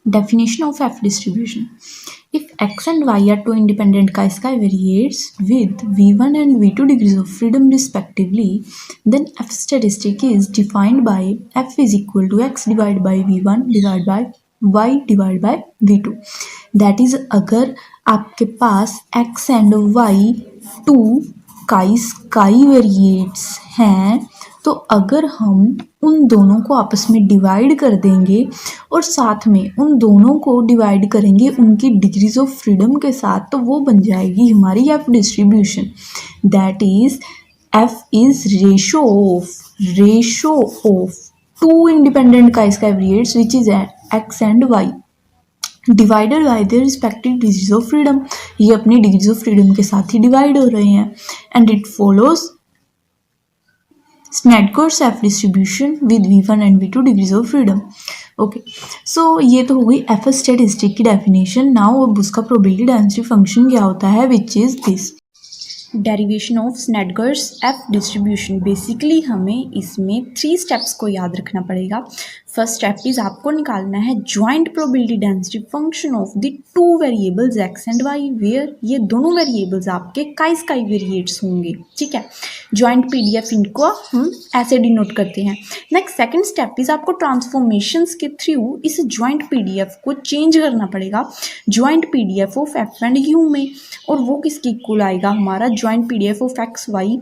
Definition of F distribution. If x and y are two independent chi-sky variates with v1 and v2 degrees of freedom respectively, then F statistic is defined by F is equal to x divided by v1 divided by y divided by v2. That is, अगर आपके पास x and y two chi-sky variates हैं तो अगर हम उन दोनों को आपस में डिवाइड कर देंगे और साथ में उन दोनों को डिवाइड करेंगे उनकी डिग्रीज ऑफ फ्रीडम के साथ, तो वो बन जाएगी हमारी F distribution. That is F is ratio of two independent chi-sky variates which is X and Y divided by their respective degrees of freedom. ये अपनी डिग्रीज ऑफ फ्रीडम के साथ ही डिवाइड हो रहे हैं. And it follows Snedker's F distribution with V1 and V2 degrees of freedom. Okay, so ये तो हो गई एफ स्टैटिस्टिक की डेफिनेशन. नाउ अब उसका प्रोबेबिलिटी डेंसिटी फंक्शन क्या होता है, which is this. Derivation of Snedecor's F distribution. Basically हमें इसमें 3 स्टेप्स को याद रखना पड़ेगा. फर्स्ट स्टेप इज आपको निकालना है joint probability density function of the two variables X and Y, where ये दोनों वेरिएबल्स आपके chi-sky वेरिएट्स होंगे. ठीक है, ज्वाइंट पीडीएफ इनको हम ऐसे डिनोट करते हैं. नेक्स्ट सेकंड स्टेप इज आपको ट्रांसफॉर्मेशंस के थ्रू इस ज्वाइंट पीडीएफ को चेंज करना पड़ेगा joint PDF of F and U में, और वो किसके इक्वल आएगा, हमारा joint PDF of X Y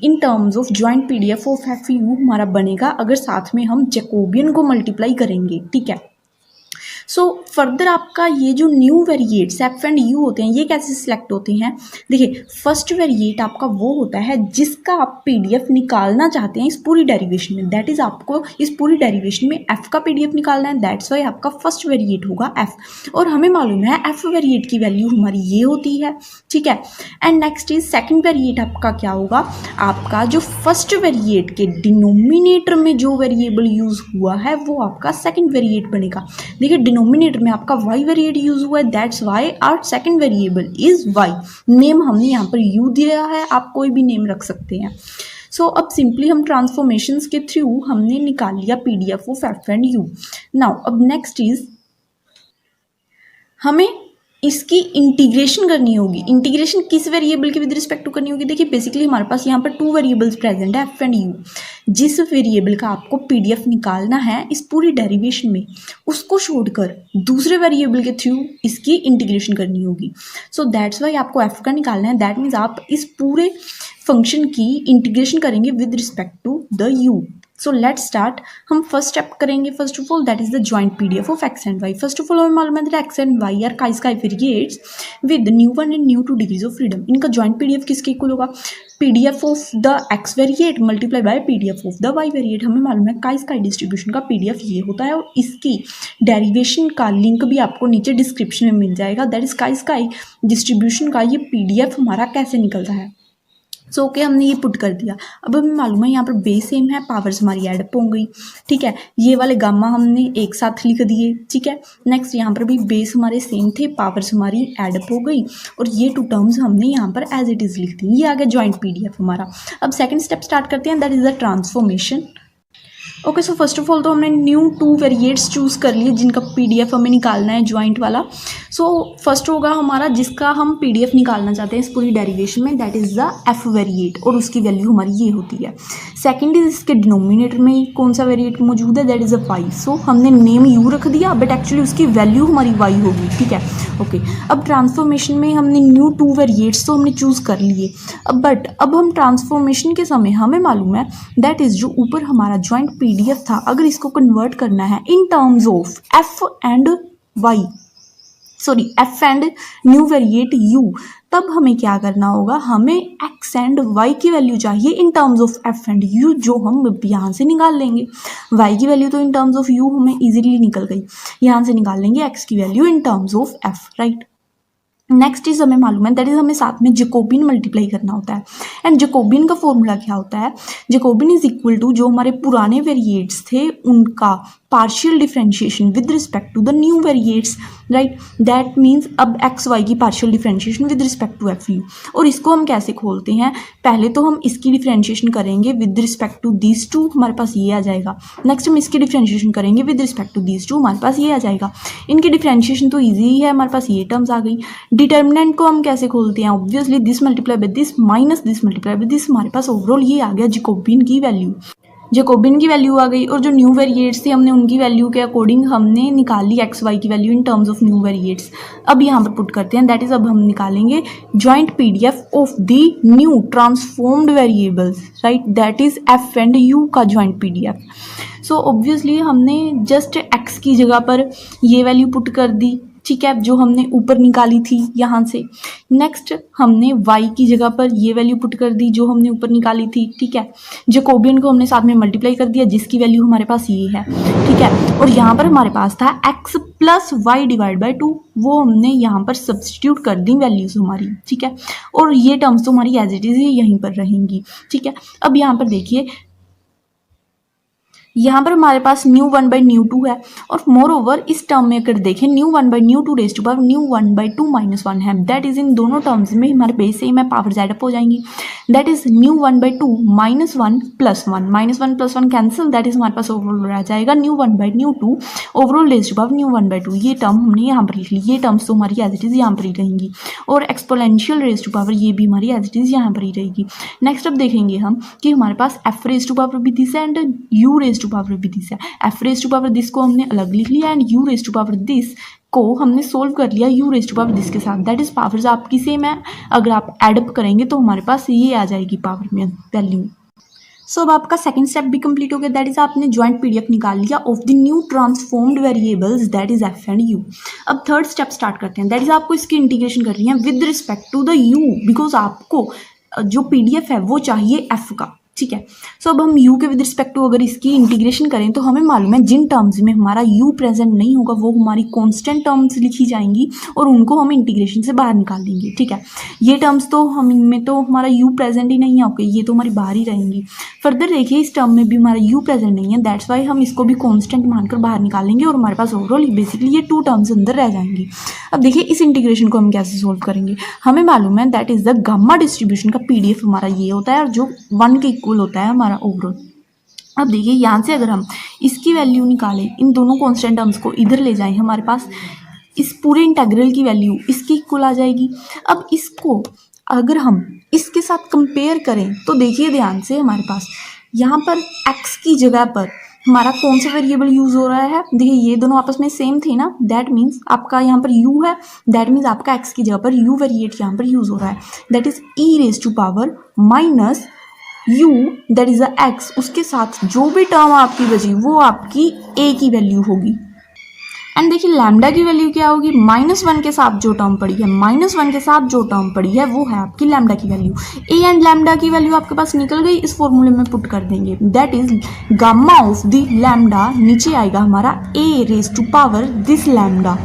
in terms of joint PDF of F U हमारा बनेगा अगर साथ में हम जैकोबियन को मल्टीप्लाई करेंगे. ठीक है, सो फर्दर आपका ये जो न्यू वेरिएट्स एफ एंड यू होते हैं ये कैसे सिलेक्ट होते हैं. देखिए, फर्स्ट वेरिएट आपका वो होता है जिसका आप पीडीएफ निकालना चाहते हैं इस पूरी डेरिवेशन में. दैट इज आपको इस पूरी डेरिवेशन में एफ का पीडीएफ निकालना है. दैट्स वाई आपका फर्स्ट वेरिएट होगा एफ, और हमें मालूम है एफ वेरिएट की वैल्यू हमारी ये होती है. ठीक है, and next is second variate आपका क्या होगा, आपका जो फर्स्ट वेरिएट के डिनोमिनेटर में जो वेरिएबल यूज हुआ है वो आपका सेकेंड वेरिएट बनेगा. देखिए, डिनोमिनेटर में आपका y वेरिएट यूज हुआ है. That's why our second variable is y. Name हमने यहाँ पर u दिया है, आप कोई भी नेम रख सकते हैं. सो अब सिंपली हम ट्रांसफॉर्मेशंस के थ्रू हमने निकाल लिया PDF of F and you. Now अब नेक्स्ट इज हमें इसकी इंटीग्रेशन करनी होगी. इंटीग्रेशन किस वेरिएबल के विद रिस्पेक्ट टू करनी होगी. देखिए, बेसिकली हमारे पास यहाँ पर 2 वेरिएबल्स प्रेजेंट है एफ एंड यू. जिस वेरिएबल का आपको पीडीएफ निकालना है इस पूरी डेरिवेशन में, उसको छोड़कर दूसरे वेरिएबल के थ्रू इसकी इंटीग्रेशन करनी होगी. सो दैट्स वाई आपको एफ का निकालना है. दैट मीन्स आप इस पूरे फंक्शन की इंटीग्रेशन करेंगे with respect to the u. So let's start. हम फर्स्ट स्टेप करेंगे. First of all that is the joint PDF of X and Y. First of all हमें मालूम है that X and Y are chi-sky variates with nu 1 and nu 2 degrees of freedom. इनका joint PDF किसके equal होगा, PDF of the X variate multiply by PDF of the Y variate. हमें मालूम है chi-sky distribution का PDF ये होता है, और इसकी डेरिवेशन का लिंक भी आपको नीचे डिस्क्रिप्शन में मिल जाएगा. दैट इज chi-sky डिस्ट्रीब्यूशन का ये पीडीएफ हमारा कैसे निकलता है. सो ओके, हमने ये पुट कर दिया. अब हमें मालूम है यहाँ पर बेस सेम है, पावर्स हमारी एडअप हो गई. ठीक है, ये वाले गामा हमने एक साथ लिख दिए. ठीक है, नेक्स्ट यहाँ पर भी बेस हमारे सेम थे, पावर्स हमारी एडअप हो गई, और ये 2 टर्म्स हमने यहाँ पर एज इट इज़ लिख दी. ये आ गया ज्वाइंट पीडीएफ हमारा. अब सेकंड स्टेप स्टार्ट करते हैं, that is the transformation. Okay, so first of all तो हमने न्यू 2 वेरिएट्स चूज़ कर लिए जिनका पीडीएफ हमें निकालना है ज्वाइंट वाला. सो फर्स्ट होगा हमारा जिसका हम पीडीएफ निकालना चाहते हैं इस पूरी डेरिवेशन में, that is the F variate, और उसकी वैल्यू हमारी ये होती है. सेकंड इज इसके डिनोमिनेटर में कौन सा वेरिएट मौजूद है, दैट इज़ अ वाई. सो हमने नेम यू रख दिया, बट एक्चुअली उसकी वैल्यू हमारी वाई होगी. ठीक है, ओके. अब ट्रांसफॉर्मेशन में हमने न्यू 2 वेरिएट्स तो हमने चूज़ कर लिए. अब हम ट्रांसफॉर्मेशन के समय हमें मालूम है दैट इज़ जो ऊपर हमारा ज्वाइंट पीडीएफ था, अगर इसको कन्वर्ट करना है in terms of F and Y, sorry F and new variate U, तब हमें क्या करना होगा, हमें एक्स एंड वाई की वैल्यू चाहिए in terms of F and U, जो हम यहाँ से निकाल लेंगे. वाई की वैल्यू तो इन टर्म्स ऑफ यू हमें इजीली निकल गई, यहाँ से निकाल लेंगे एक्स की value in terms of F. Right, next is हमें मालूम है दैट इज हमें साथ में जैकोबियन मल्टीप्लाई करना होता है. एंड जैकोबियन का फॉर्मूला क्या होता है, जैकोबियन इज इक्वल टू जो हमारे पुराने वेरिएट्स थे उनका partial differentiation with respect to the new variates, right, that means अब एक्स वाई की partial differentiation with respect to F U. और इसको हम कैसे खोलते हैं, पहले तो हम इसकी डिफरेंशिएशन करेंगे with respect to these two, हमारे पास ये आ जाएगा। नेक्स्ट हम इसकी डिफरेंशिएशन करेंगे with respect to these two, हमारे पास ये आ जाएगा। इनकी डिफरेंशिएशन तो ईजी ही है, हमारे पास ये टर्म्स आ गई। डिटर्मिनेंट को हम कैसे खोलते हैं, obviously this multiply by this minus this multiply by this, हमारे पास ओवरऑल ये आ गया जैकोबियन की वैल्यू। जैकोबियन की वैल्यू आ गई, और जो न्यू वेरिएट्स थे हमने उनकी वैल्यू के अकॉर्डिंग हमने निकाल ली एक्स वाई की value in terms of new variates. अब यहाँ पर पुट करते हैं, दैट इज अब हम निकालेंगे joint PDF of the new transformed variables, right, that is F and you का जॉइंट पीडीएफ। सो ऑब्वियसली हमने जस्ट एक्स की जगह पर ये वैल्यू पुट कर दी, ठीक है, जो हमने ऊपर निकाली थी यहाँ से। नेक्स्ट हमने y की जगह पर ये वैल्यू पुट कर दी जो हमने ऊपर निकाली थी, ठीक है। जैकोबियन को हमने साथ में मल्टीप्लाई कर दिया जिसकी वैल्यू हमारे पास ये है, ठीक है। और यहाँ पर हमारे पास था x plus Y divide by 2, वो हमने यहाँ पर सब्सटीट्यूट कर दी वैल्यूज हमारी, ठीक है। और ये टर्म्स तो हमारी एज इट इज ही यहीं पर रहेंगी, ठीक है। अब यहाँ पर देखिए, यहाँ पर हमारे पास न्यू 1 बाई न्यू 2 है, और मोर ओवर इस टर्म में अगर देखें nu 1 by nu 2 raise to power nu 1 by 2 minus 1 है, दैट इज इन दोनों टर्म्स में हमारे बेस से ही मैं पावर जेड अप हो जाएंगी, that is nu 1 by 2 minus 1 plus 1, minus 1 plus 1 cancel, that is हमारे पास ओवरऑल रह जाएगा nu 1 by nu 2 overall raise to power nu 1 by 2। ये टर्म हमने यहाँ पर लिख ली, ये टर्म्स तो हमारी एज इट इज यहाँ पर ही रहेंगी, और एक्सपोनेंशियल रेज टू पावर ये भी हमारी एज इट इज यहाँ पर ही रहेगी। नेक्स्ट अब देखेंगे हम कि हमारे पास एफ रेज टू पावर भी दिस है and U raise to power भी दिस है। F raise to power this को हमने अलग लिख लिया and U raise to power this को हमने सोल्व कर लिया U raise to power this के साथ, दैट इज पावर्स आपकी सेम है, अगर आप एडअप करेंगे तो हमारे पास ये आ जाएगी पावर में वैल्यू। सो अब आपका सेकंड स्टेप भी कंप्लीट हो गया, दैट इज आपने ज्वाइंट पीडीएफ निकाल लिया of the new transformed variables, that is F and U. अब थर्ड स्टेप स्टार्ट करते हैं, दैट इज आपको इसकी इंटीग्रेशन करनी है with respect to the U, because आपको जो पीडीएफ है वो चाहिए एफ का, ठीक है। सो अब हम u के विद रिस्पेक्ट टू अगर इसकी इंटीग्रेशन करें तो हमें मालूम है जिन टर्म्स में हमारा u प्रेजेंट नहीं होगा वो हमारी कांस्टेंट टर्म्स लिखी जाएंगी और उनको हम इंटीग्रेशन से बाहर निकाल लेंगे, ठीक है। ये टर्म्स तो हम इनमें तो हमारा u प्रेजेंट ही नहीं है, ओके, ये तो हमारी बाहर ही रहेंगी। फर्दर देखिए इस टर्म में भी हमारा u प्रेजेंट नहीं है, दैट्स वाई हम इसको भी कांस्टेंट मानकर बाहर निकालेंगे और हमारे पास ओवरऑल बेसिकली ये 2 टर्म्स अंदर रह जाएंगी। अब देखिए इस इंटीग्रेशन को हम कैसे सोल्व करेंगे, हमें मालूम है that is the gamma distribution का पीडीएफ हमारा ये होता है और जो 1 के इक्वल होता है हमारा ओवरऑल। अब देखिए यहाँ से अगर हम इसकी वैल्यू निकालें, इन दोनों कांस्टेंट टर्म्स को इधर ले जाएं, हमारे पास इस पूरे इंटीग्रल की वैल्यू इसकी इक्वल आ जाएगी। अब इसको अगर हम इसके साथ कंपेयर करें तो देखिए ध्यान से हमारे पास यहाँ पर x की जगह पर हमारा कौन सा वेरिएबल यूज हो रहा है, देखिए ये दोनों आपस में सेम थे ना, दैट मीन्स आपका यहाँ पर u है, दैट मीन्स आपका x की जगह पर u वेरिएट यहाँ पर यूज हो रहा है, that is e raise to power minus u that is a x, उसके साथ जो भी टर्म आपकी बची वो आपकी a की वैल्यू होगी। एंड देखिए लैम्डा की वैल्यू क्या होगी, -1 के साथ जो टर्म पड़ी है, -1 के साथ जो टर्म पड़ी है वो है आपकी लैम्डा की वैल्यू। ए एंड लैम्डा की वैल्यू आपके पास निकल गई, इस फॉर्मूले में पुट कर देंगे, that is gamma of the lambda, नीचे आएगा हमारा a raise to power this lambda.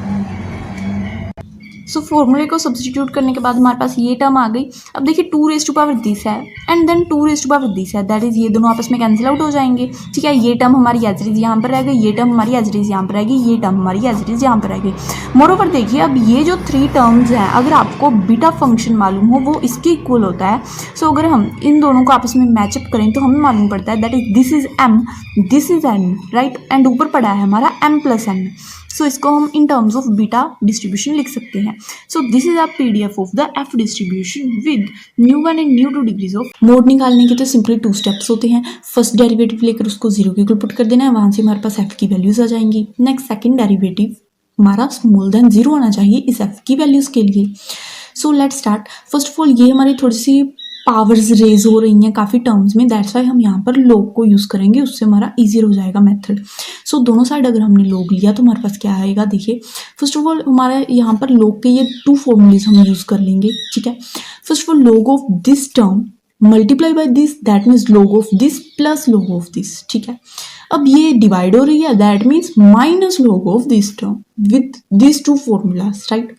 So फॉर्मूले को सब्सटीट्यूट करने के बाद हमारे पास ये टर्म आ गई। अब देखिए 2 रेज टू पावर दिस है and then 2 raise to power this है, दैट इज ये दोनों आपस में कैंसिल आउट हो जाएंगे, ठीक है। ये टर्म हमारी एज इट इज यहाँ पर रह गई, ये टर्म हमारी एज इट इज यहाँ पर रहेगी, ये टर्म हमारी एज इट इज यहाँ पर रह गई। मोरोवर देखिए अब ये जो 3 टर्म्स हैं अगर आपको बीटा फंक्शन मालूम हो वो इसके इक्वल होता है। सो अगर हम इन दोनों को आपस में मैचअप करें तो हमें मालूम पड़ता है that is this is m, this is n, right, and ऊपर पड़ा है हमारा m प्लस n। सो इसको हम इन टर्म्स ऑफ बीटा डिस्ट्रीब्यूशन लिख सकते हैं। सो this is a PDF of the F distribution with nu 1 and nu 2 degrees of. Mode निकालने के तो सिंपली 2 स्टेप्स होते हैं, फर्स्ट डेरिवेटिव लेकर उसको 0 के इक्वल पुट कर देना है, वहाँ से हमारे पास एफ की वैल्यूज आ जाएंगी। नेक्स्ट सेकंड डेरिवेटिव हमारा स्मॉल देन 0 होना चाहिए इस एफ की वैल्यूज के लिए। सो let's start. First of all ये हमारी थोड़ी सी पावर्स रेज हो रही हैं काफ़ी टर्म्स में, दैट्स वाई हम यहाँ पर लॉग को यूज़ करेंगे, उससे हमारा ईजी हो जाएगा मेथड। सो दोनों साइड अगर हमने लॉग लिया तो हमारे पास क्या आएगा, देखिए फर्स्ट ऑफ ऑल हमारे यहाँ पर लॉग के ये 2 फॉर्मूलेज हम यूज़ कर लेंगे, ठीक है। First of all log of this term multiply by this, that means log of this plus log of this, ठीक है। अब ये डिवाइड हो रही है, that means minus log of this term with this 2 formulas, right.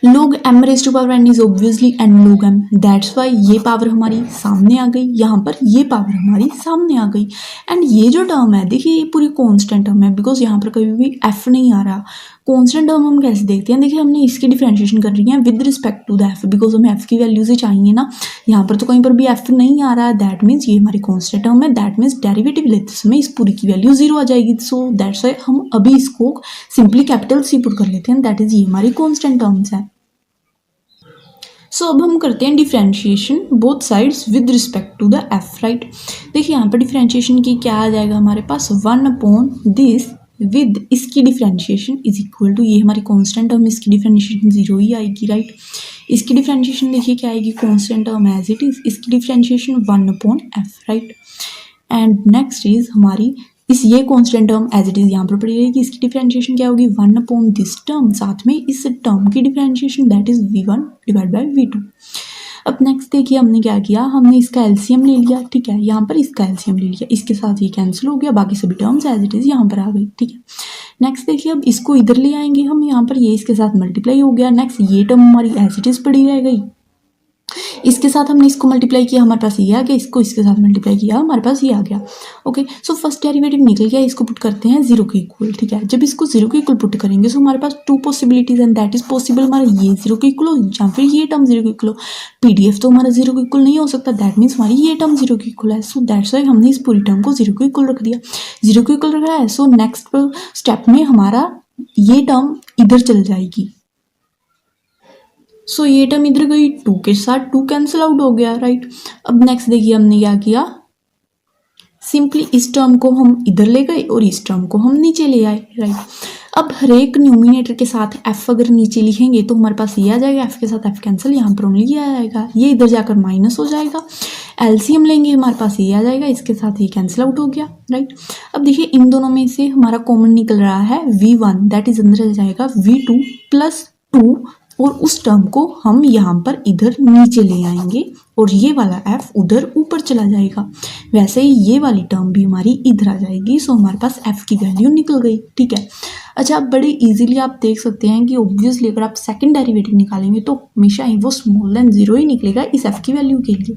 log m raise to power n is obviously n log m, that's why ये power हमारी सामने आ गई, यहाँ पर ये पावर हमारी सामने आ गई। एंड ये जो टर्म है देखिए ये पूरी कांस्टेंट टर्म है, बिकॉज यहाँ पर कभी भी f नहीं आ रहा। कांस्टेंट टर्म हम कैसे देखते हैं, देखिए हमने इसकी डिफरेंशिएशन कर रही है with respect to the f, because हमें f की वैल्यूज ही चाहिए ना। यहाँ पर तो कहीं पर भी f नहीं आ रहा है, दैट मीन्स ये हमारी कांस्टेंट टर्म है, दैट मीन्स डेरिवेटिव लेते समय इस पूरी की वैल्यू 0 आ जाएगी। सो दैट्स वाई हम अभी इसको सिंपली कैपिटल C पुट कर लेते हैं, दैट इज ये हमारी कांस्टेंट टर्म्स है। सो अब हम करते हैं differentiation both sides with respect to the f, right. देखिए यहाँ पर डिफरेंशिएशन की क्या आ जाएगा हमारे पास 1/this विद इसकी डिफरेंशिएशन इज इक्वल टू, ये हमारी कांस्टेंट टर्म, इसकी डिफरेंशिएशन 0 ही आएगी, राइट। इसकी डिफरेंशिएशन देखिए क्या आएगी, constant term as it is, इसकी differentiation 1/f, right. And next is हमारी इस ये constant term as it is यहाँ पर पड़ी रहेगी, इसकी डिफरेंशिएशन क्या होगी 1/this टर्म, साथ में इस टर्म की differentiation that is v1 divide by v2। अब नेक्स्ट देखिए हमने क्या किया, हमने इसका एलसीएम ले लिया, ठीक है, यहाँ पर इसका एलसीएम ले लिया, इसके साथ ये कैंसिल हो गया, बाकी सभी टर्म्स एज इट इज यहाँ पर आ गई, ठीक है। नेक्स्ट देखिए अब इसको इधर ले आएंगे हम, यहाँ पर ये इसके साथ मल्टीप्लाई हो गया। नेक्स्ट ये टर्म हमारी एज इट इज पड़ी रह गई, इसके साथ हमने इसको मल्टीप्लाई किया, हमारे पास ये आ गया, इसको इसके साथ मल्टीप्लाई किया, हमारे पास ये आ गया। ओके, सो फर्स्ट डेरिवेटिव निकल गया, इसको पुट करते हैं 0 के इक्वल, ठीक है। जब इसको 0 के इक्वल पुट करेंगे सो हमारे पास 2 possibilities and that is possible हमारा ये 0 के इक्वल हो या फिर ये टर्म 0 के इक्वल हो। पीडीएफ तो हमारा 0 के इक्वल नहीं हो सकता, दैट मीन्स हमारी ये टर्म 0 के इक्वल है। सो दैट्स वाई हमने इस पूरी टर्म को 0 के इक्वल रख दिया, 0 के इक्वल रखा है। सो नेक्स्ट स्टेप में हमारा ये टर्म इधर चल जाएगी, सो ये टर्म इधर गई, 2 के साथ 2 कैंसिल आउट हो गया, राइट। अब नेक्स्ट देखिए हमने क्या किया, सिंपली इस टर्म को हम इधर ले गए और इस टर्म को हम नीचे ले आए, राइट। अब हर एक न्यूमिनेटर के साथ f अगर नीचे लिखेंगे तो हमारे पास ये आ जाएगा, f के साथ f कैंसिल, यहाँ पर ओनली ये आ जाएगा, ये इधर जाकर माइनस हो जाएगा। एलसीएम लेंगे हमारे पास ये आ जाएगा, इसके साथ ये कैंसिल आउट हो गया, राइट। अब देखिए इन दोनों में से हमारा कॉमन निकल रहा है v1, दैट इज अंदर आ जाएगा v2 प्लस 2, और उस टर्म को हम यहाँ पर इधर नीचे ले आएंगे और ये वाला f उधर ऊपर चला जाएगा। वैसे ही ये वाली टर्म भी हमारी इधर आ जाएगी, सो हमारे पास f की वैल्यू निकल गई, ठीक है। अच्छा, अब बड़े इजीली आप देख सकते हैं कि ऑब्वियसली अगर आप सेकंड डेरिवेटिव निकालेंगे तो हमेशा ही वो स्मॉल देन 0 ही निकलेगा इस f की वैल्यू के लिए,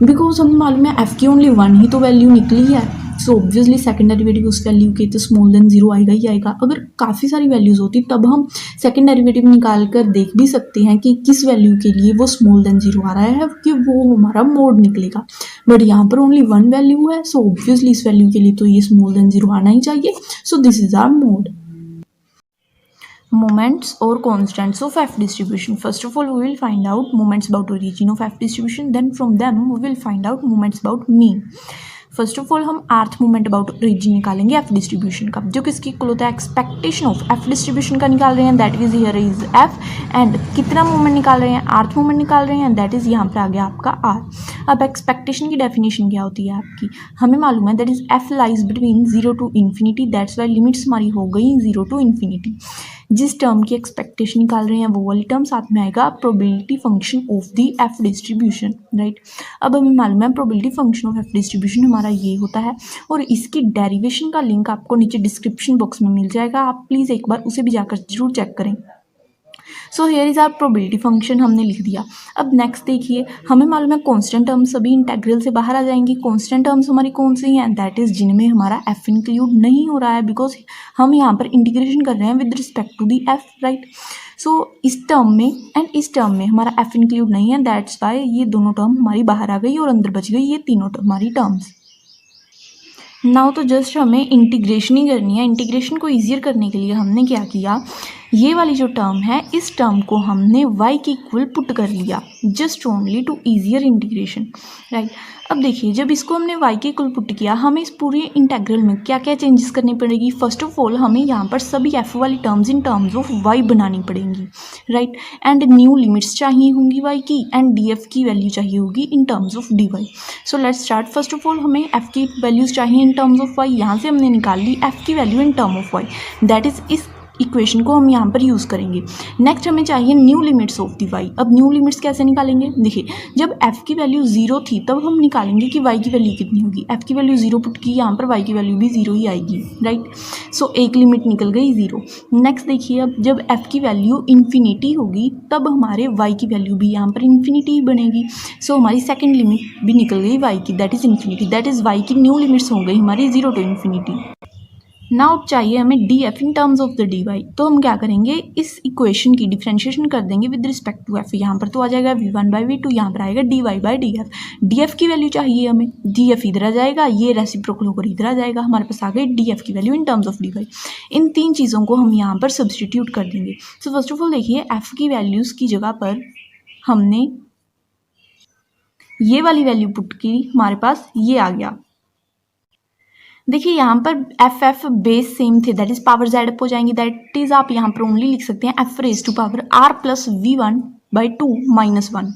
बिकॉज हमें मालूम है f की ओनली 1 ही तो वैल्यू निकली है। सो ऑब्वियसली सेकंड डेरिवेटिव उस वैल्यू के तो स्मॉल देन 0 आएगा ही आएगा। अगर काफ़ी सारी वैल्यूज होती तब हम सेकंड डेरिवेटिव निकाल कर देख भी सकते हैं कि किस वैल्यू के लिए वो स्मॉल देन 0 आ रहा है कि वो हमारा मोड निकलेगा, बट यहाँ पर ओनली 1 वैल्यू है। सो ऑब्वियसली इस वैल्यू के लिए तो ये स्मॉल देन 0 आना ही चाहिए। So this is our mode. Moments or constants of f distribution. First of all we will find out moments about origin of f distribution, then from them we will find out moments about mean. First of all हम आर्थ moment about origin निकालेंगे F distribution का, जो किसकी equal होता है expectation of F distribution का निकाल रहे हैं, that is here is F, and कितना मोमेंट निकाल रहे हैं, आर्थ मोमेंट निकाल रहे हैं, दैट इज यहाँ पर आ गया आपका आर। अब एक्सपेक्टेशन की डेफिनेशन क्या होती है आपकी, हमें मालूम है that is F lies between 0 to infinity, that's why limits हमारी हो गई 0 टू इन्फिनिटी। जिस टर्म की एक्सपेक्टेशन निकाल रहे हैं वो वाली टर्म साथ में आएगा probability function of the F distribution, right. अब हमें मालूम है probability function of F distribution हमारा ये होता है, और इसकी डेरिवेशन का लिंक आपको नीचे डिस्क्रिप्शन बॉक्स में मिल जाएगा, आप प्लीज़ एक बार उसे भी जाकर जरूर चेक करें। So here is our probability function हमने लिख दिया। अब नेक्स्ट देखिए, हमें मालूम है कांस्टेंट टर्म्स सभी इंटेग्रल से बाहर आ जाएंगी। कांस्टेंट टर्म्स हमारी कौन सी हैं, दैट इज जिनमें हमारा एफ इंक्लूड नहीं हो रहा है, बिकॉज हम यहाँ पर इंटीग्रेशन कर रहे हैं with respect to the F, right. So इस टर्म में एंड इस टर्म में हमारा एफ इंक्लूड नहीं है, दैट्स वाई ये दोनों टर्म हमारी बाहर आ गई और अंदर बच गई ये तीनों हमारी टर्म्स। नाउ तो जस्ट हमें इंटीग्रेशन ही करनी है। इंटीग्रेशन को ईजियर करने के लिए हमने क्या किया, ये वाली जो टर्म है इस टर्म को हमने y के इक्वल पुट कर लिया, just only to easier integration, right. अब देखिए जब इसको हमने y के इक्वल पुट किया, हमें इस पूरे इंटेग्रल में क्या क्या चेंजेस करनी पड़ेगी। फर्स्ट ऑफ ऑल हमें यहाँ पर सभी f वाली terms in terms of y बनानी पड़ेंगी, राइट। एंड न्यू लिमिट्स चाहिए होंगी y की, एंड df की वैल्यू चाहिए होगी in terms of dy। So let's start. First of all हमें f की वैल्यूज चाहिए इन टर्म्स ऑफ y, यहाँ से हमने निकाल ली f की value in term of y, that is इस इक्वेशन को हम यहाँ पर यूज़ करेंगे। नेक्स्ट हमें चाहिए new limits of the Y. अब न्यू लिमिट्स कैसे निकालेंगे, देखिए जब f की वैल्यू 0 थी तब हम निकालेंगे कि y की वैल्यू कितनी होगी। f की वैल्यू 0 पुट की, यहाँ पर y की वैल्यू भी 0 ही आएगी, राइट। सो एक लिमिट निकल गई 0। नेक्स्ट देखिए अब जब f की वैल्यू इन्फिनिटी होगी तब हमारे y की वैल्यू भी यहाँ पर इन्फिनिटी ही बनेगी। सो हमारी सेकेंड लिमिट भी निकल गई y की, that is infinity, that is y की न्यू लिमिट्स हो गई हमारी 0 टू इन्फिनिटी। नाउ चाहिए हमें D F in terms of the D Y. तो हम क्या करेंगे, इस इक्वेशन की डिफ्रेंशिएशन कर देंगे विद रिस्पेक्ट टू एफ। यहाँ पर तो आ जाएगा v1/v2, यहाँ पर आएगा dy/df। df की वैल्यू चाहिए हमें, df इधर आ जाएगा, ये रेसिप्रोकल होकर इधर आ जाएगा, हमारे पास आ गई df की value in terms of dy। इन तीन चीज़ों को हम यहाँ पर सब्सटीट्यूट कर देंगे। सो फर्स्ट ऑफ ऑल देखिए f की वैल्यूज़ की जगह पर हमने ये वाली वैल्यू पुट की, हमारे पास ये आ गया। देखिए यहाँ पर एफ एफ बेस सेम थे, that is power Z up हो जाएंगी, दैट इज आप यहाँ पर ओनली लिख सकते हैं F raise to power R plus v1/2 -1।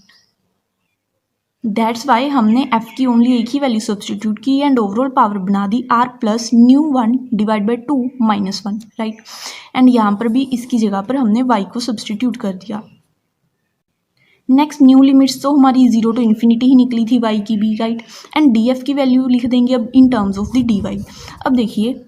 That's why हमने एफ की ओनली एक ही वैल्यू सब्सटीट्यूट की एंड ओवरऑल पावर बना दी आर प्लस /2 -1, राइट। एंड यहाँ पर भी इसकी जगह पर हमने वाई को सब्सटीट्यूट कर दिया। नेक्स्ट न्यू लिमिट्स तो हमारी 0 टू इन्फिनिटी ही निकली थी y की भी, राइट। एंड डी एफ की वैल्यू लिख देंगे अब in terms of the D Y. अब देखिए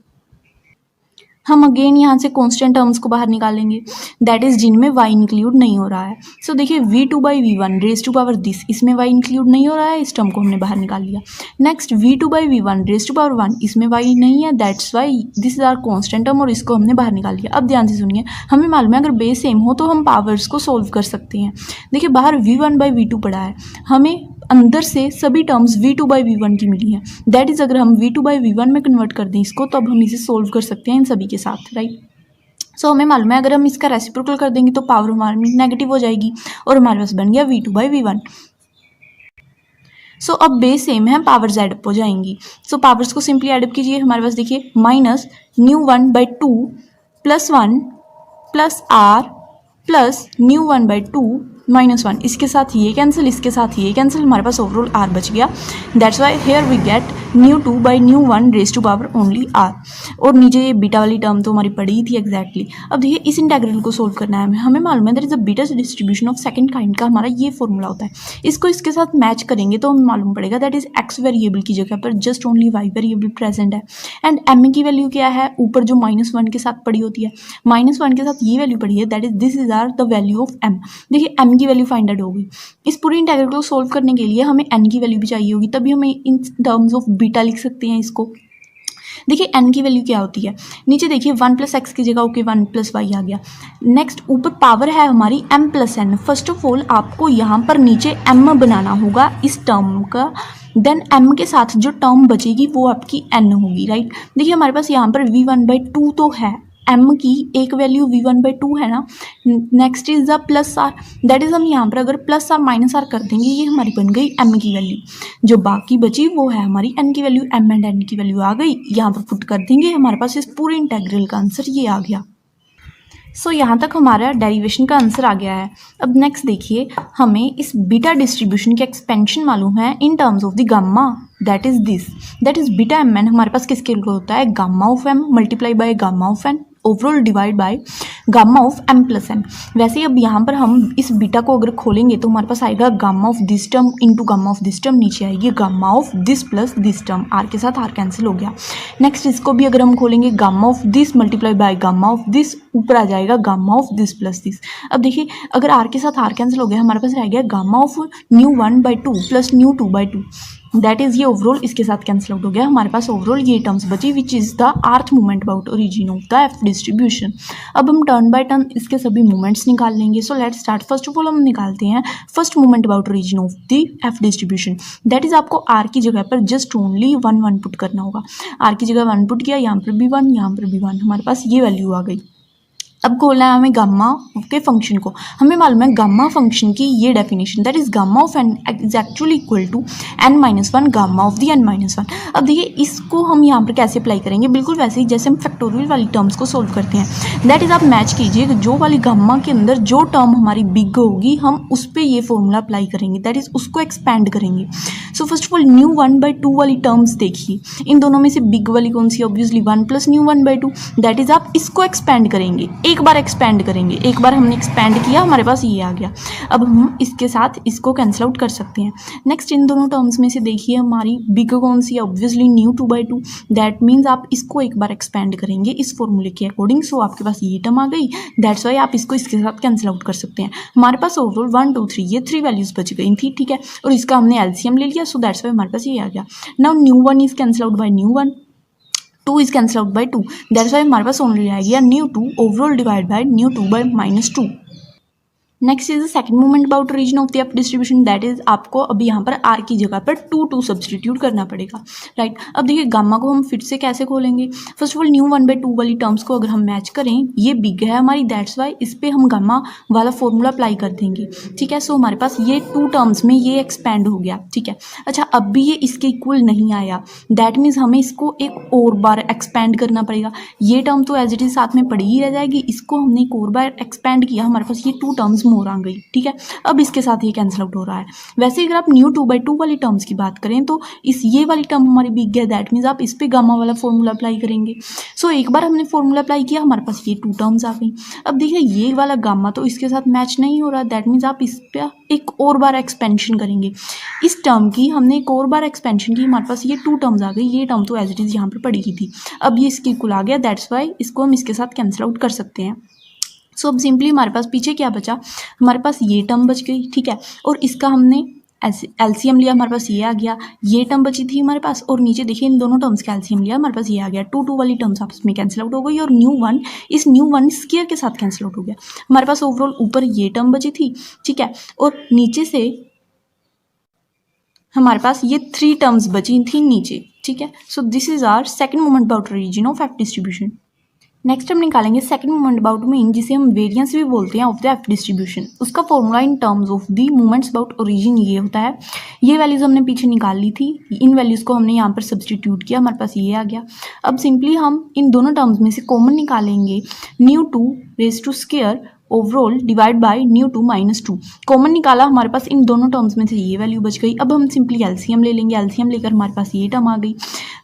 हम अगेन यहाँ से कांस्टेंट टर्म्स को बाहर निकालेंगे, दैट इज जिनमें y इंक्लूड नहीं हो रहा है। सो देखिए v2/v1 raise to power this, इसमें y इंक्लूड नहीं हो रहा है, इस टर्म को हमने बाहर निकाल लिया। Next v2/v1 raise to power 1, इसमें y नहीं है, that's why this is R constant term और इसको हमने बाहर निकाल लिया। अब ध्यान से सुनिए, हमें मालूम है अगर बेस सेम हो तो हम पावर्स को सोल्व कर सकते हैं। देखिए बाहर v1/v2 पड़ा है, हमें अंदर से सभी टर्म्स v2/v1 की मिली हैं, दैट इज़ अगर हम v2/v1 में कन्वर्ट कर दें इसको तो अब हम इसे सोल्व कर सकते हैं इन सभी के साथ, राइट। सो हमें मालूम है अगर हम इसका रेसिप्रोकल कर देंगे तो पावर हमारी नेगेटिव हो जाएगी और हमारे पास बन गया v2/v1। सो अब बेस सेम है, पावर जेड अप हो जाएंगी। सो पावर्स को सिंपली एडअप कीजिए, हमारे पास देखिए -1/2 + 1 + r प्लस -1/2 -1, इसके साथ ये कैंसिल, इसके साथ ये कैंसिल, हमारे पास ओवरऑल r बच गया। That's why here we get (2/1 raise to power only r। और नीचे ये बीटा वाली टर्म तो हमारी पड़ी ही थी एग्जैक्टली। अब देखिए इस इंटेग्रल को सोल्व करना है हमें मालूम है that is a beta distribution of second kind का हमारा ये फॉर्मूला होता है। इसको इसके साथ मैच करेंगे तो हमें मालूम पड़ेगा दैट इज x वेरिएबल की जगह पर just only y variable present है। एंड m की वैल्यू क्या है, ऊपर जो -1 के साथ पड़ी होती है, -1 के साथ ये वैल्यू पड़ी है, that is this is R the value of m। देखिए m की वैल्यू फाइंड आउट होगी। इस पूरी इंटेग्रल को सोल्व करने के लिए हमें n की वैल्यू भी चाहिए होगी, तभी हमें इन टर्म्स ऑफ बीटा लिख सकते हैं इसको। देखिए n की वैल्यू क्या होती है, नीचे देखिए 1 + x की जगह ओके 1 + y आ गया। नेक्स्ट ऊपर पावर है हमारी m + n। First of all आपको यहाँ पर नीचे m बनाना होगा इस टर्म का, देन m के साथ जो टर्म बचेगी वो आपकी n होगी, राइट। देखिए हमारे पास यहाँ पर v1/2 तो है, m की एक वैल्यू v1/2 है ना। Next is the +r, that is हम यहाँ पर अगर +r -r कर देंगे ये हमारी बन गई m की वैल्यू। जो बाकी बची वो है हमारी n की वैल्यू, m एंड n की वैल्यू आ गई, यहाँ पर पुट कर देंगे, हमारे पास इस पूरे इंटेग्रल का आंसर ये आ गया। सो यहाँ तक हमारा डेरिवेशन का आंसर आ गया है। अब नेक्स्ट देखिए हमें इस बीटा डिस्ट्रीब्यूशन की एक्सपेंशन मालूम है in terms of the gamma, that is this, that is beta mn हमारे पास किसके इक्वल होता है, gamma of m multiply by gamma of n overall divide by gamma of m + n। वैसे अब यहाँ पर हम इस बीटा को अगर खोलेंगे तो हमारे पास आएगा gamma of this term into gamma of this term, नीचे आएगी gamma of this plus this term, R के साथ आर कैंसिल हो गया। नेक्स्ट इसको भी अगर हम खोलेंगे gamma of this multiply by gamma of this, ऊपर आ जाएगा gamma of this plus this. अब देखिए अगर आर के साथ आर कैंसिल हो गया, हमारे पास रह गया गामा ऑफ (1/2 + (2/2), दैट इज ये ओवरऑल इसके साथ कैंसिल आउट हो गया, हमारे पास ओवरऑल ये टर्म्स बची which is the earth movement about origin of the F distribution. अब हम टर्न बाय टर्न इसके सभी मूवमेंट्स निकाल लेंगे। सो let's start. First of all हम निकालते हैं first movement about origin of the F distribution, that is आपको आर की जगह पर जस्ट ओनली 1 पुट करना होगा। आर की जगह 1 पुट किया, यहाँ पर भी 1, यहाँ पर भी 1, हमारे पास ये वैल्यू आ गई। अब खोलना है हमें गामा के फंक्शन को। हमें मालूम है गामा फंक्शन की ये definition, that is gamma of N is actually equal to n-1 gamma of the n-1। अब देखिए इसको हम यहाँ पर कैसे अप्लाई करेंगे, बिल्कुल वैसे ही जैसे हम फैक्टोरियल वाली टर्म्स को सोल्व करते हैं। दैट इज आप मैच कीजिए जो वाली गामा के अंदर जो टर्म हमारी बिग होगी हम उस पर ये फॉर्मूला अप्लाई करेंगे, दैट इज उसको एक्सपैंड करेंगे। So first of all new 1/2 वाली टर्म्स देखिए, इन दोनों में से बिग वाली कौन सी, ऑब्वियसली 1 + न्यू 1/2। दैट इज आप इसको एक्सपैंड करेंगे, एक बार एक्सपैंड करेंगे, एक बार हमने एक्सपैंड किया हमारे पास ये आ गया। अब हम इसके साथ इसको कैंसिल आउट कर सकते हैं। नेक्स्ट इन दोनों टर्म्स में से देखिए हमारी बिग कौन सी है, ऑब्वियसली न्यू 2/2। दैट मीन्स आप इसको एक बार एक्सपैंड करेंगे इस फॉर्मूले के अकॉर्डिंग। सो आपके पास ये टर्म आ गई, दैट्स वाई आप इसको इसके साथ कैंसिल आउट कर सकते हैं। हमारे पास ओवरऑल 1 2 3 ये 3 वैल्यूज बच गई थी, ठीक है, और इसका हमने एलसीएम ले लिया। सो दैट्स वाई हमारे पास ये आ गया। Now new 1 is cancel out by new 1, 2 is cancel out by 2, that's why हमारे पास ओनली आ गया nu 2 overall divide by nu 2 by -2। Next is the second moment about region of the F distribution, that is आपको अब यहाँ पर are की जगह पर 2 सब्सटीट्यूट करना पड़ेगा, राइट। अब देखिए गामा को हम फिर से कैसे खोलेंगे, फर्स्ट ऑफ ऑल न्यू 1/2 वाली टर्म्स को अगर हम मैच करें, ये बिग है हमारी, दैट्स वाई इस पर हम गामा वाला फॉर्मूला अप्लाई कर देंगे, ठीक है। सो हमारे पास ये 2 टर्म्स में ये एक्सपैंड हो गया, ठीक है। अच्छा अब भी ये इसके इक्वल नहीं आया, दैट मीन्स हमें इसको एक और बार एक्सपैंड करना पड़ेगा। ये टर्म तो एज इट इज साथ में पड़ी ही रह जाएगी, इसको हमने एक और बार एक्सपैंड किया, हमारे पास ये 2 टर्म्स मोर आ गई, ठीक है। अब इसके साथ ये कैंसिल आउट हो रहा है। वैसे अगर आप न्यू 2/2 वाली टर्म्स की बात करें तो इस ये वाली टर्म हमारी बिग है, दैट मीन्स आप इस पे गामा वाला फॉर्मूला अप्लाई करेंगे। सो एक बार हमने फॉर्मूला अप्लाई किया, हमारे पास ये 2 टर्म्स आ गई। अब देखिए ये वाला गामा तो इसके साथ मैच नहीं हो रहा, दैट मीन्स आप इस पर एक और बार एक्सपेंशन करेंगे। इस टर्म की हमने एक और बार एक्सपेंशन की, हमारे पास ये 2 टर्म्स आ गई, ये टर्म तो एज इट इज यहाँ पर पड़ी ही थी। अब ये इसके इक्वल आ गया, दैट्स वाई इसको हम इसके साथ कैंसिल आउट कर सकते हैं। सो अब सिंपली हमारे पास पीछे क्या बचा, हमारे पास ये टर्म बच गई, ठीक है, और इसका हमने एलसीएम लिया, हमारे पास ये आ गया। ये टर्म बची थी हमारे पास, और नीचे देखिए इन दोनों टर्म्स का एलसीएम लिया, हमारे पास ये आ गया। 2 वाली टर्म्स आपस में कैंसिल आउट हो गई, और न्यू 1 इस न्यू 1 स्क्वायर के साथ कैंसिल आउट हो गया। हमारे पास ओवरऑल ऊपर ये टर्म बची थी, ठीक है, और नीचे से हमारे पास ये 3 टर्म्स बची थी नीचे, ठीक है। So this is our second moment about region of F distribution. Next हम निकालेंगे सेकंड मोमेंट अबाउट मीन, जिसे हम वेरिएंस भी बोलते हैं ऑफ द एफ डिस्ट्रीब्यूशन। उसका formula in terms of the moments about origin ये होता है। ये वैल्यूज हमने पीछे निकाल ली थी, इन वैल्यूज को हमने यहाँ पर सब्सटीट्यूट किया, हमारे पास ये आ गया। अब सिंपली हम इन दोनों टर्म्स में से कॉमन निकालेंगे, nu 2 raise to square overall divide by nu 2 -2। Common निकाला, हमारे पास इन दोनों टर्म्स में से ये वैल्यू बच गई। अब हम सिंपली एलसीएम ले लेंगे, एलसीएम लेकर हमारे पास ये टर्म आ गई।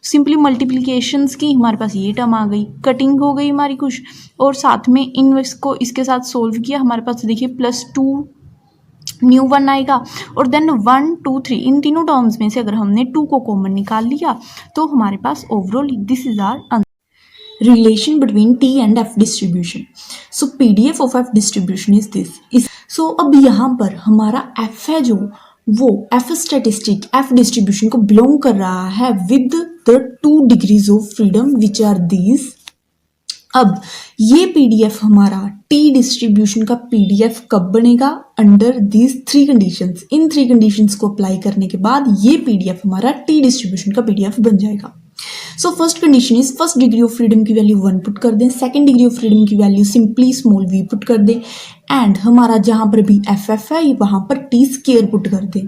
सिंपली मल्टीप्लिकेशंस की, हमारे पास ये टर्म आ गई, कटिंग हो गई हमारी कुछ, और साथ में इनवर्स को इसके साथ सोल्व किया, हमारे पास देखिए +2 न्यू 1 आएगा, और देन 1 2 3 इन तीनों टर्म्स में से अगर हमने 2 को कॉमन निकाल लिया तो हमारे पास overall this is our relation between T and F distribution. So PDF of F distribution is this. So अब यहाँ पर हमारा F है जो वो F स्टैटिस्टिक F डिस्ट्रीब्यूशन को बिलोंग कर रहा है with the 2 degrees of freedom which are these. अब ये PDF हमारा T डिस्ट्रीब्यूशन का PDF कब बनेगा, under these 3 conditions. In 3 conditions को अप्लाई करने के बाद ये PDF हमारा T डिस्ट्रीब्यूशन का PDF बन जाएगा। So first condition is first degree of freedom की वैल्यू 1 पुट कर दें, सेकंड डिग्री ऑफ फ्रीडम की value simply small v put कर दें, एंड हमारा जहां पर भी FF है वहां पर t स्क्वायर पुट कर दें।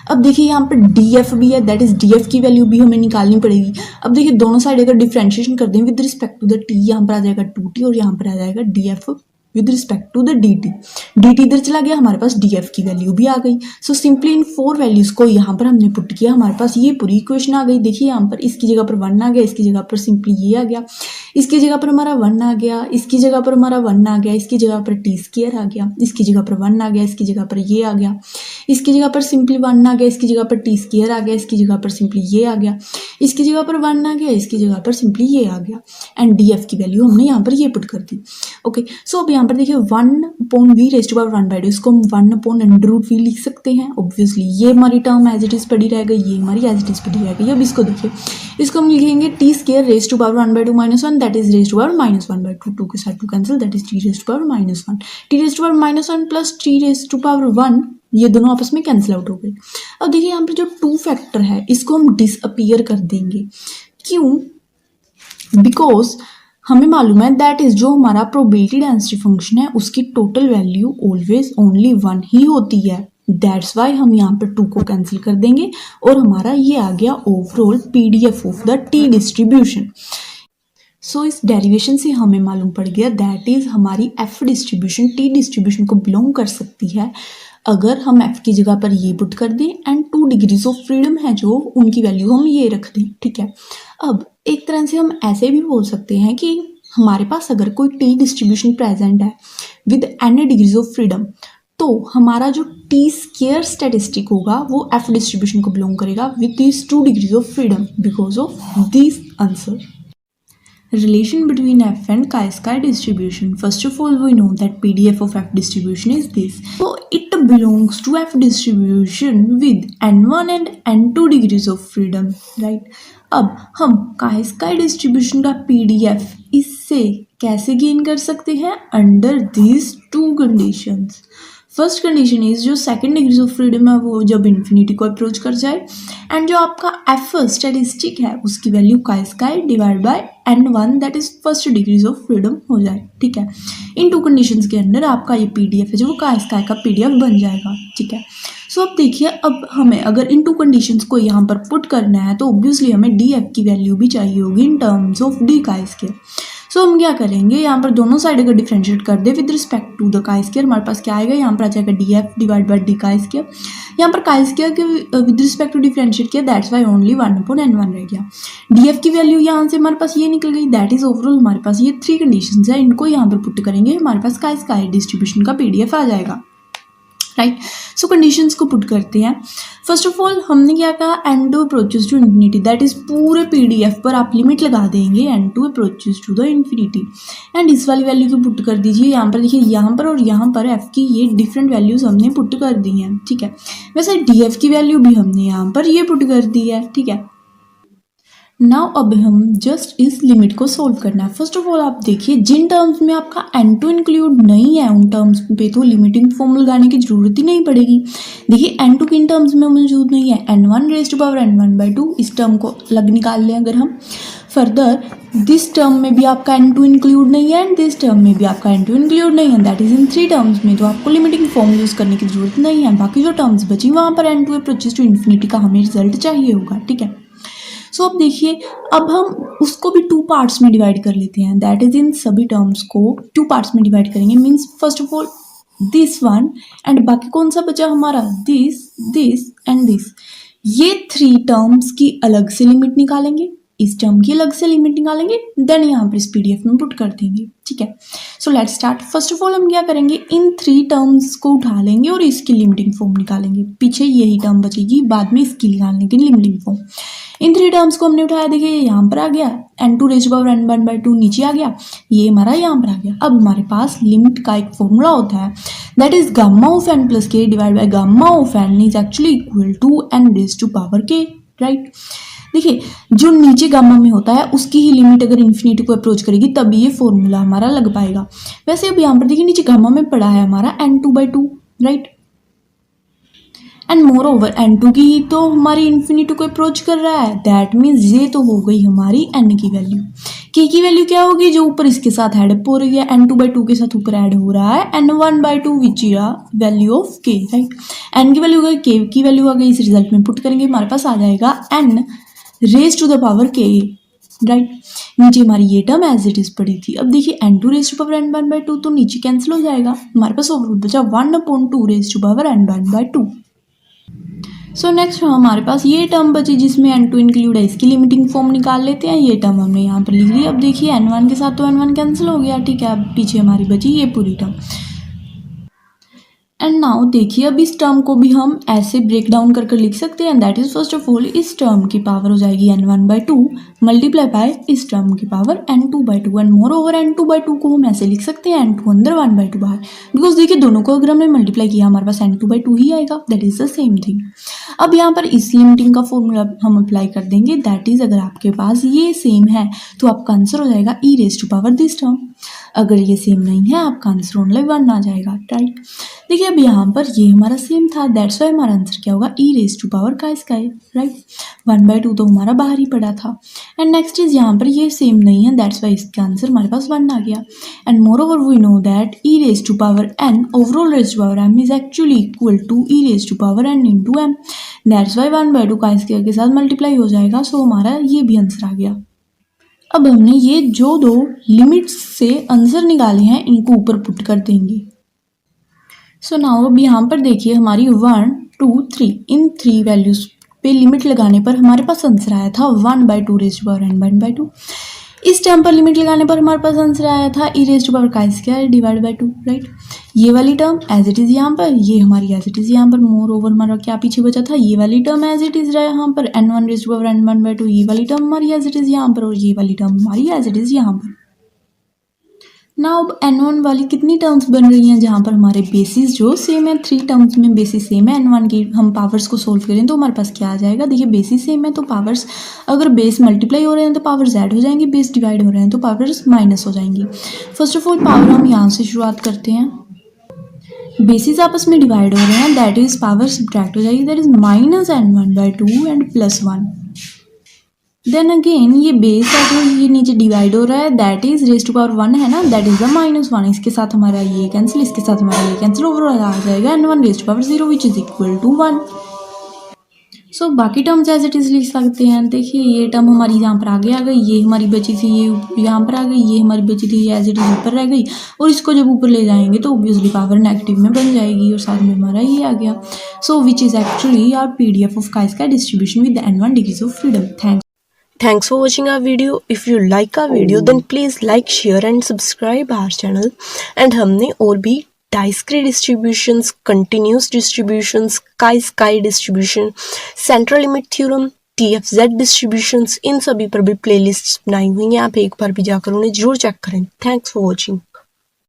अब देखिए यहाँ पर DF भी है, दैट इज DF की वैल्यू भी हमें निकालनी पड़ेगी। अब देखिए दोनों साइड अगर डिफ्रेंशिएशन कर दें with respect to the t, यहाँ पर आ जाएगा 2t और यहाँ पर आ जाएगा DF with respect to the dt इधर चला गया, हमारे पास DF की वैल्यू भी आ गई। सो सिंपली इन 4 वैल्यूज को यहाँ पर हमने पुट किया, हमारे पास ये पूरी इक्वेशन आ गई। देखिए यहाँ पर इसकी जगह पर 1 आ गया, इसकी जगह पर सिंपली ये आ गया, इसकी जगह पर हमारा 1 आ गया, इसकी जगह पर हमारा 1 आ गया, इसकी जगह पर t स्क्वायर आ गया, इसकी जगह पर 1 आ गया, इसकी जगह पर ये आ गया, इसकी जगह पर सिंपली 1 आ गया, इसकी जगह पर t स्क्वायर आ गया, इसकी जगह पर सिंपली ये आ गया, इसकी जगह पर 1 आ गया, इसकी जगह पर सिंपली ये आ गया, एंड DF की वैल्यू हमने यहाँ पर ये पुट कर दी। ओके, सो अब यहाँ पर देखिए 1/v रेज़्ड टू पावर 1/2, इसको हम 1/√v लिख सकते हैं। ऑब्वियसली ये हमारी टर्म एज इट इज पड़ी रहेगा, ये हमारी एज इट इज पड़ी रहेगी। अब इसको देखिए, इसको हम लिखेंगे t square raised to power 1/2 -1, that is raised to power -1/2, 2 के साथ 2 cancel, that is t raised to power -1, t raised to power -1 plus t raised to power 1, ये दोनों आपस में कैंसिल आउट हो गए। अब देखिए यहाँ पर जो 2 फैक्टर है इसको हम डिसअपीयर कर देंगे। क्यों? बिकॉज हमें मालूम है दैट इज जो हमारा प्रोबेबिलिटी डेंसिटी फंक्शन है उसकी टोटल वैल्यू ऑलवेज ओनली 1 ही होती है। दैट्स वाई हम यहाँ पे 2 को कैंसिल कर देंगे और हमारा ये आ गया overall PDF of the T distribution. So इस डेरिवेशन से हमें मालूम पड़ गया दैट इज हमारी एफ डिस्ट्रीब्यूशन टी डिस्ट्रीब्यूशन को बिलोंग कर सकती है अगर हम एफ की जगह पर ये पुट कर दें एंड 2 डिग्रीज ऑफ फ्रीडम है जो उनकी वैल्यू हम ये रख दें। ठीक है, अब एक तरह से हम ऐसे भी बोल सकते हैं कि हमारे पास अगर कोई टी डिस्ट्रीब्यूशन प्रेजेंट है with any degrees of freedom तो हमारा जो टी स्क्वायर स्टैटिस्टिक होगा वो एफ डिस्ट्रीब्यूशन को बिलोंग करेगा with this 2 degrees of freedom because of this answer. Relation between f and chi-square distribution. First of all, we know that PDF of f distribution is this. So it belongs to f distribution with n1 and n2 degrees of freedom, right? अब हम chi-square distribution का PDF इससे कैसे gain कर सकते हैं? Under these 2 conditions. First condition is जो second degrees of freedom है वो जब इन्फिनिटी को अप्रोच कर जाए एंड जो आपका एफ स्टैटिस्टिक है उसकी value chi square divide by n1 that is first degrees of freedom हो जाए। ठीक है, इन 2 कंडीशंस के अंदर आपका ये पीडीएफ है जो काई स्क्वायर का पीडीएफ बन जाएगा। ठीक है, सो अब देखिए अब हमें अगर इन 2 कंडीशंस को यहाँ पर पुट करना है तो ऑब्वियसली हमें डी एफ की वैल्यू भी चाहिए होगी in terms of d chi square. So हम क्या करेंगे यहाँ पर दोनों साइड अगर डिफरेंशिएट कर दे with respect to the chi square हमारे पास क्या आएगा, यहाँ पर आ जाएगा d F divide by d chi square. यहाँ पर काई स्क्वायर के विद रिस्पेक्ट टू डिफरेंशिएट किया दैट्स वाई ओनली 1/n1 रह गया। डी एफ की वैल्यू यहाँ से हमारे पास ये निकल गई दैट इज ओवरऑल हमारे पास ये 3 कंडीशंस है, इनको यहाँ पर पुट करेंगे हमारे पास काई स्क्वायर डिस्ट्रीब्यूशन का पीडीएफ आ जाएगा। राइट, सो कंडीशंस को पुट करते हैं। फर्स्ट ऑफ ऑल हमने क्या कहा n2 approaches to infinity that is पूरे पीडीएफ पर आप लिमिट लगा देंगे n2 approaches to the infinity and इस वाली वैल्यू को पुट कर दीजिए। यहाँ पर देखिए यहाँ पर और यहाँ पर f की ये डिफरेंट वैल्यूज हमने पुट कर दी हैं। ठीक है, वैसे df की वैल्यू भी हमने यहाँ पर ये पुट कर दी है। ठीक है, नाउ अब हम जस्ट इस लिमिट को सोल्व करना है। फर्स्ट ऑफ ऑल आप देखिए जिन टर्म्स में आपका n2 इंक्लूड नहीं है उन टर्म्स पे तो लिमिटिंग फॉर्म लगाने की जरूरत ही नहीं पड़ेगी। देखिए n2 किन टर्म्स में मौजूद नहीं है, n1 raised to power n1/2 इस टर्म को अलग निकाल लें अगर हम। फर्दर दिस टर्म में भी आपका n2 इंक्लूड नहीं है एंड दिस टर्म में भी आपका n2 इंक्लूड नहीं है दैट इज इन 3 टर्म्स में, तो आपको लिमिटिंग फॉर्म यूज़ करने की जरूरत नहीं है। बाकी जो टर्म्स बची वहाँ पर n2 अप्रोचेस टू इन्फिनिटी का हमें रिजल्ट चाहिए होगा। ठीक है, सो अब देखिए अब हम उसको भी 2 पार्ट्स में डिवाइड कर लेते हैं दैट इज इन सभी टर्म्स को 2 पार्ट्स में डिवाइड करेंगे means first of all this one and बाकी कौन सा बचा हमारा दिस एंड दिस। ये 3 टर्म्स की अलग से लिमिट निकालेंगे, इस टर्म की अलग से लिमिट निकालेंगे देन यहाँ पर इस पीडीएफ में पुट कर देंगे। ठीक है, सो let's start. First of all हम क्या करेंगे इन 3 टर्म्स को उठा लेंगे और इसकी लिमिटिंग फॉर्म निकालेंगे। पीछे यही टर्म बचेगी बाद में इसकी निकालने की लिमिटिंग फॉर्म। इन 3 टर्म्स को हमने उठाया, देखिए यहाँ पर आ गया n2 raised to power n1/2 नीचे आ गया, ये हमारा यहाँ पर आ गया। अब हमारे पास लिमिट का एक फॉर्मूला होता है that is gamma of n plus k divide by gamma of n is actually equal to n raised to power k. Right, देखिए जो नीचे गामा में होता है उसकी ही लिमिट अगर इन्फिनिटी को अप्रोच करेगी तभी ये फॉर्मूला हमारा लग पाएगा। वैसे अब यहाँ पर देखिए नीचे गामा में पड़ा है हमारा n2/2 right, and more over n2 की ही तो हमारी इन्फिनिटी को अप्रोच कर रहा है दैट मीन्स ये तो हो गई हमारी n की वैल्यू। k की वैल्यू क्या होगी जो ऊपर इसके साथ ऐड अप हो रही है, n2/2 के साथ ऊपर ऐड हो रहा है n1/2 which is value of k। Right, n की वैल्यू गई k की वैल्यू आ गई, इस रिजल्ट में पुट करेंगे हमारे पास आ जाएगा n raised to the power k। Right, नीचे हमारी ये टर्म एज इट इज पड़ी थी। अब देखिए n2 raised to power n1/2 तो नीचे कैंसिल हो जाएगा, हमारे पास ओवरऑल बचा 1/2 raised to power n1/2। So next हमारे पास ये टर्म बची जिसमें n2 इंक्लूड है, इसकी लिमिटिंग फॉर्म निकाल लेते हैं। ये टर्म हमने यहाँ पर लिख ली। अब देखिए n1 के साथ तो n1 कैंसिल हो गया। ठीक है, अब पीछे हमारी बची ये पूरी टर्म एंड नाउ देखिए अब इस टर्म को भी हम ऐसे ब्रेक डाउन कर लिख सकते हैं that is first of all इस टर्म की पावर हो जाएगी n1/2 मल्टीप्लाई बाय इस टर्म की power n2/2 and more over n2/2 को हम ऐसे लिख सकते हैं n2 अंदर 1/2 बाहर, बिकॉज देखिए दोनों को अगर हमने मल्टीप्लाई किया हमारे पास n2/2 ही आएगा that is the same thing. अब यहाँ पर इस लिमिटिंग का फॉर्मूला हम अप्लाई कर देंगे दैट इज अगर आपके पास ये सेम है तो आपका आंसर हो जाएगा e raised to power this term. अगर ये सेम नहीं है आपका आंसर ओनली 1 आ जाएगा, राइट। देखिए अब यहाँ पर ये हमारा सेम था, दैट्स वाई हमारा आंसर क्या होगा, ई रेज टू पावर का स्क्वायर, राइट। 1/2 तो हमारा बाहर ही पड़ा था। एंड नेक्स्ट इज यहाँ पर ये सेम नहीं है, दैट्स वाई इसका आंसर हमारे पास 1 आ गया। And moreover we know that E raise to power N overall raise to power M is actually equal to E raise to power N into M, that's why 1/2 का square के साथ multiply हो जाएगा। सो हमारा ये भी answer आ गया। अब हमने ये जो दो लिमिट्स से आंसर निकाले हैं इनको ऊपर पुट कर देंगे। सो नाउ अब यहाँ पर देखिए हमारी 1, 2, 3 इन 3 वैल्यूज पे लिमिट लगाने पर हमारे पास आंसर आया था 1/2 रेज टू पावर एन 1/2। इस टर्म पर लिमिट लगाने पर हमारे पास आंसर आया था ई रेज टू पावर का स्क्वायर डिवाइड बाई 2, राइट। ये वाली टर्म एज इट इज़ यहाँ पर, ये हमारी एज इट इज़ यहाँ पर। मोर ओवर हमारा क्या पीछे बचा था, ये वाली टर्म एज इट इज़ रहा यहाँ पर n1 raise to power n1/2, ये वाली टर्म हमारी एज इट इज़ यहाँ पर, और ये वाली टर्म हमारी एज इट इज़ यहाँ पर। ना अब n1 वाली कितनी टर्म्स बन रही हैं जहाँ पर हमारे बेसिस जो सेम है, 3 टर्म्स में बेसिस सेम है n1 की। हम पावर्स को सोल्व करें तो हमारे पास क्या आ जाएगा, देखिए बेसिस सेम है तो पावर्स, अगर बेस मल्टीप्लाई हो रहे हैं तो पावर्स ऐड हो जाएंगी, बेस डिवाइड हो रहे हैं तो पावर्स माइनस हो जाएंगी। फर्स्ट ऑफ ऑल पावर हम यहाँ से शुरुआत करते हैं। बेसिस आपस में डिवाइड हो रहे हैं, दैट इज पावर सब्ट्रैक्ट हो जाएगी, that is -n1/2 and +1। Then again ये बेस है जो ये नीचे डिवाइड हो रहा है, that is raise to power 1 है ना, दैट इज द -1। इसके साथ हमारा ये कैंसिल, इसके साथ हमारा ये कैंसिल, ओवरऑल आ जाएगा n1 raise to power 0 which is equal to 1। So बाकी टर्म्स एज इट इज लिख सकते हैं। देखिए ये टर्म हमारी यहाँ पर आगे आ गई, ये हमारी बची थी ये यहाँ पर आ गई, ये हमारी बची थी ये एज इट इज ऊपर रह गई, और इसको जब ऊपर ले जाएंगे तो ऑब्वियसली पावर नेगेटिव में बन जाएगी, और साथ में हमारा ये आ गया। So which is actually our PDF ऑफ chi-square distribution with n1 degrees of freedom. Thanks for watching our video. If you like our video then please like, share and subscribe our channel. And हमने और भी discrete distributions, continuous distributions, chi-square distribution, central limit theorem, TFZ distributions, इन सभी पर भी playlists बनाई हुई हैं, आप एक बार भी जाकर उन्हें जरूर चेक करें। Thanks for watching.